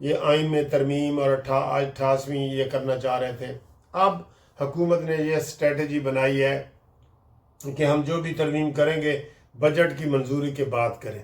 یہ آئین میں ترمیم اور 88ویں یہ کرنا چاہ رہے تھے. اب حکومت نے یہ اسٹریٹجی بنائی ہے کہ ہم جو بھی ترمیم کریں گے بجٹ کی منظوری کے بعد کریں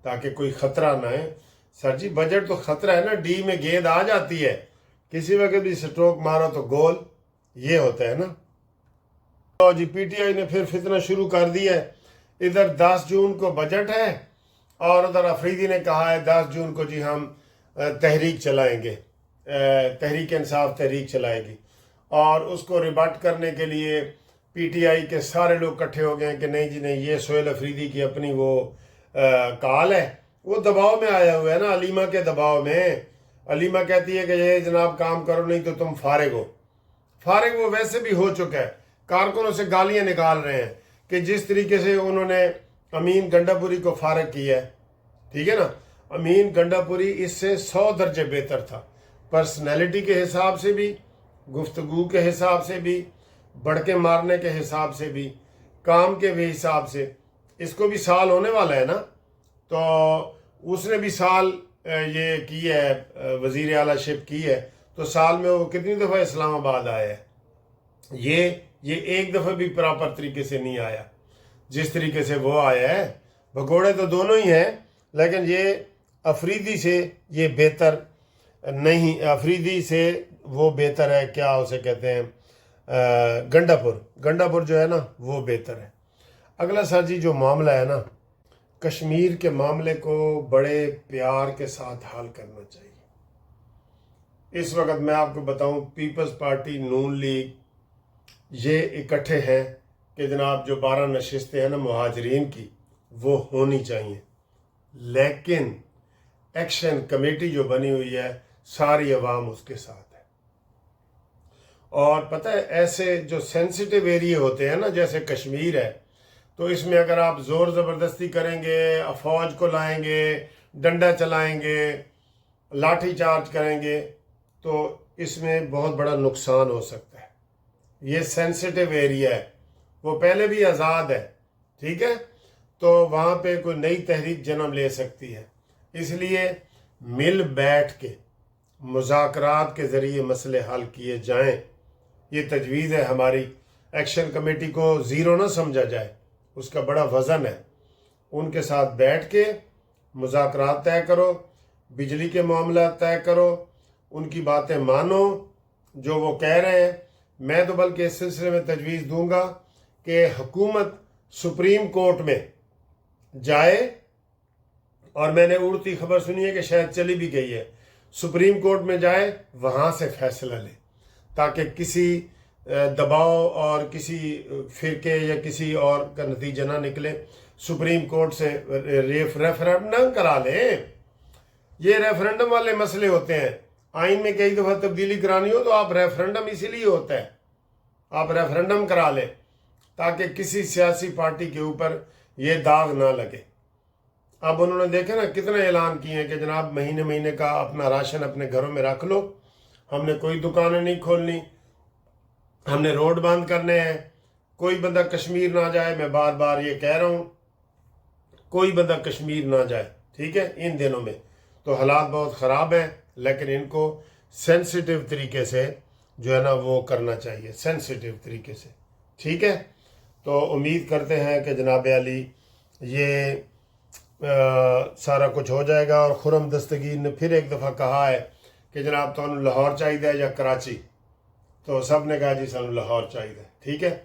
تاکہ کوئی خطرہ نہ ہے. سر جی بجٹ تو خطرہ ہے نا، ڈی میں گیند آ جاتی ہے، کسی وقت بھی سٹروک مارو تو گول، یہ ہوتا ہے نا. تو جی پی ٹی آئی نے پھر فتنہ شروع کر دیا ہے. ادھر 10 جون کو بجٹ ہے اور ادھر افریدی نے کہا ہے 10 جون کو جی ہم تحریک چلائیں گے، تحریک انصاف تحریک چلائے گی. اور اس کو ریبٹ کرنے کے لیے پی ٹی آئی کے سارے لوگ اکٹھے ہو گئے کہ نہیں جی نہیں، یہ سہیل افریدی کی اپنی وہ کال ہے، وہ دباؤ میں آیا ہوا ہے نا، علیمہ کے دباؤ میں. علیمہ کہتی ہے کہ یہ جناب کام کرو نہیں تو تم فارغ ہو. فارغ وہ ویسے بھی ہو چکا ہے، کارکنوں سے گالیاں نکال رہے ہیں کہ جس طریقے سے انہوں نے امین گنڈا پوری کو فارغ کیا ہے، ٹھیک ہے نا. امین گنڈا پوری اس سے 100 درجے بہتر تھا، پرسنالٹی کے حساب سے بھی، گفتگو کے حساب سے بھی، بڑکے مارنے کے حساب سے بھی، کام کے بھی حساب سے. اس کو بھی سال ہونے والا ہے نا، تو اس نے بھی سال یہ کی ہے، وزیر اعلیٰ شپ کی ہے، تو سال میں وہ کتنی دفعہ اسلام آباد آیا ہے. یہ ایک دفعہ بھی پراپر طریقے سے نہیں آیا جس طریقے سے وہ آیا ہے. بھگوڑے تو دونوں ہی ہیں، لیکن یہ افریدی سے یہ بہتر نہیں، افریدی سے وہ بہتر ہے، کیا اسے کہتے ہیں، گنڈا پور جو ہے نا وہ بہتر ہے. اگلا سر جی جو معاملہ ہے نا، کشمیر کے معاملے کو بڑے پیار کے ساتھ حل کرنا چاہیے. اس وقت میں آپ کو بتاؤں پیپلز پارٹی، نون لیگ یہ اکٹھے ہیں کہ جناب جو 12 نشستیں ہیں نا مہاجرین کی وہ ہونی چاہیے، لیکن ایکشن کمیٹی جو بنی ہوئی ہے ساری عوام اس کے ساتھ ہے. اور پتہ ہے ایسے جو سینسیٹیو ایریے ہوتے ہیں نا جیسے کشمیر ہے، تو اس میں اگر آپ زور زبردستی کریں گے، فوج کو لائیں گے، ڈنڈا چلائیں گے، لاٹھی چارج کریں گے، تو اس میں بہت بڑا نقصان ہو سکتا ہے. یہ سینسیٹیو ایریا ہے، وہ پہلے بھی آزاد ہے، ٹھیک ہے، تو وہاں پہ کوئی نئی تحریک جنم لے سکتی ہے. اس لیے مل بیٹھ کے مذاکرات کے ذریعے مسئلے حل کیے جائیں، یہ تجویز ہے ہماری. ایکشن کمیٹی کو زیرو نہ سمجھا جائے، اس کا بڑا وزن ہے. ان کے ساتھ بیٹھ کے مذاکرات طے کرو، بجلی کے معاملات طے کرو، ان کی باتیں مانو جو وہ کہہ رہے ہیں. میں تو بلکہ اس سلسلے میں تجویز دوں گا کہ حکومت سپریم کورٹ میں جائے، اور میں نے اڑتی خبر سنی ہے کہ شاید چلی بھی گئی ہے، سپریم کورٹ میں جائے، وہاں سے فیصلہ لے تاکہ کسی دباؤ اور کسی فرقے یا کسی اور کا نتیجہ نہ نکلے. سپریم کورٹ سے ریفرنڈم کرا لیں. یہ ریفرنڈم والے مسئلے ہوتے ہیں، آئین میں کئی دفعہ تبدیلی کرانی ہو تو آپ ریفرنڈم اسی لیے ہوتا ہے، آپ ریفرنڈم کرا لیں تاکہ کسی سیاسی پارٹی کے اوپر یہ داغ نہ لگے. اب انہوں نے دیکھا نا کتنے اعلان کیے ہیں کہ جناب مہینے کا اپنا راشن اپنے گھروں میں رکھ لو، ہم نے کوئی دکانیں نہیں کھولنی، ہم نے روڈ بند کرنے ہیں، کوئی بندہ کشمیر نہ جائے. میں بار بار یہ کہہ رہا ہوں کوئی بندہ کشمیر نہ جائے، ٹھیک ہے. ان دنوں میں تو حالات بہت خراب ہیں، لیکن ان کو سینسیٹیو طریقے سے جو ہے نا وہ کرنا چاہیے، سینسیٹیو طریقے سے، ٹھیک ہے. تو امید کرتے ہیں کہ جناب علی یہ سارا کچھ ہو جائے گا. اور خرم دستگیر نے پھر ایک دفعہ کہا ہے کہ جناب تو لاہور چاہیے یا کراچی، تو سب نے کہا جی سانو لاہور چاہیے، ٹھیک ہے.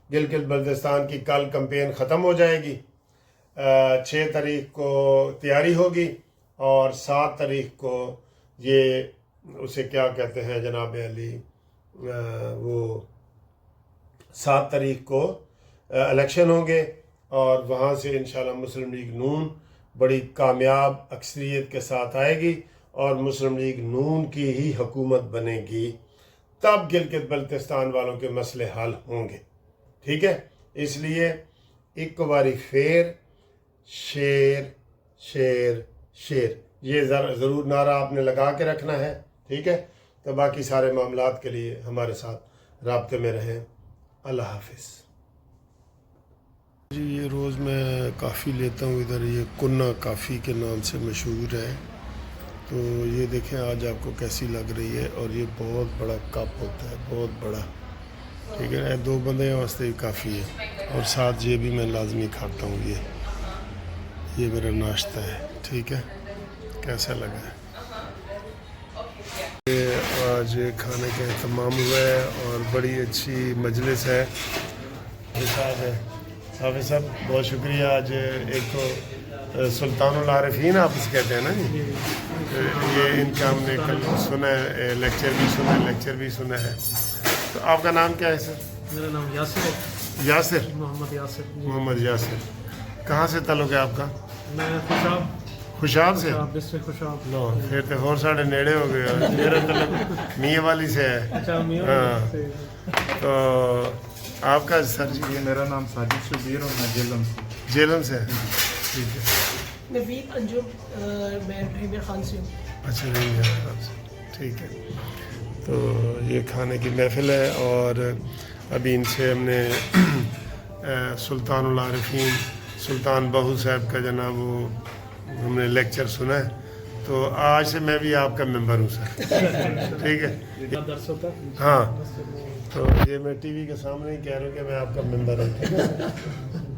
گلگت بلتستان کی کل کمپین ختم ہو جائے گی، 6 تاریخ کو تیاری ہوگی اور 7 تاریخ کو یہ اسے کیا کہتے ہیں جناب علی، وہ 7 تاریخ کو الیکشن ہوں گے، اور وہاں سے انشاءاللہ مسلم لیگ نون بڑی کامیاب اکثریت کے ساتھ آئے گی اور مسلم لیگ نون کی ہی حکومت بنے گی. تب گلگت بلتستان والوں کے مسئلے حل ہوں گے، ٹھیک ہے. اس لیے ایک باری پھر شیر شیر شیر یہ ضرور نعرہ آپ نے لگا کے رکھنا ہے، ٹھیک ہے. تو باقی سارے معاملات کے لیے ہمارے ساتھ رابطے میں رہیں. اللہ حافظ. جی یہ روز میں کافی لیتا ہوں ادھر، یہ کنہ کافی کے نام سے مشہور ہے، تو یہ دیکھیں آج آپ کو کیسی لگ رہی ہے، اور یہ بہت بڑا کپ ہوتا ہے، بہت بڑا، ٹھیک ہے نا، 2 بندے واسطے بھی کافی ہے، اور ساتھ یہ بھی میں لازمی کھاتا ہوں، یہ میرا ناشتہ ہے، ٹھیک ہے، کیسا لگا ہے؟ آج کھانے کا اہتمام ہوا ہے اور بڑی اچھی مجلس ہے، حافظ صاحب بہت شکریہ۔ آج ایک تو سلطان العارفین آپ اس کہتے ہیں نا جی، یہ ان کا ہم نے کل سنا ہے، لیکچر بھی سنا ہے۔ تو آپ کا نام کیا ہے سر؟ میرا نام یاسر ہے، یاسر، محمد یاسر جی۔ محمد یاسر، کہاں سے تعلق ہے آپ کا؟ میں خوشاب خوشاب سے؟ ڈسٹرکٹ خوشاب۔ لو پھر تو اور ساڑھے نیڑے ہو گئے، میرا تعلق میاں والی سے ہے۔ اچھا میاں ہاں، سے۔ تو آپ کا سر جی؟ میرا نام ساجد شبیر اور میں جیلم سے۔ جیلم سے؟ ٹھیک ہے، نوید انجم، میں بھیمر خان سے ہوں۔ اچھا نہیں ہے، ٹھیک ہے۔ تو یہ کھانے کی محفل ہے، اور ابھی ان سے ہم نے سلطان العارفین سلطان بہو صاحب کا جناب وہ ہم نے لیکچر سنا ہے، تو آج سے میں بھی آپ کا ممبر ہوں سر، ٹھیک ہے؟ درس ہوتا ہے۔ ہاں، تو یہ میں ٹی وی کے سامنے ہی کہہ رہا ہوں کہ میں آپ کا ممبر ہوں، ٹھیک ہے؟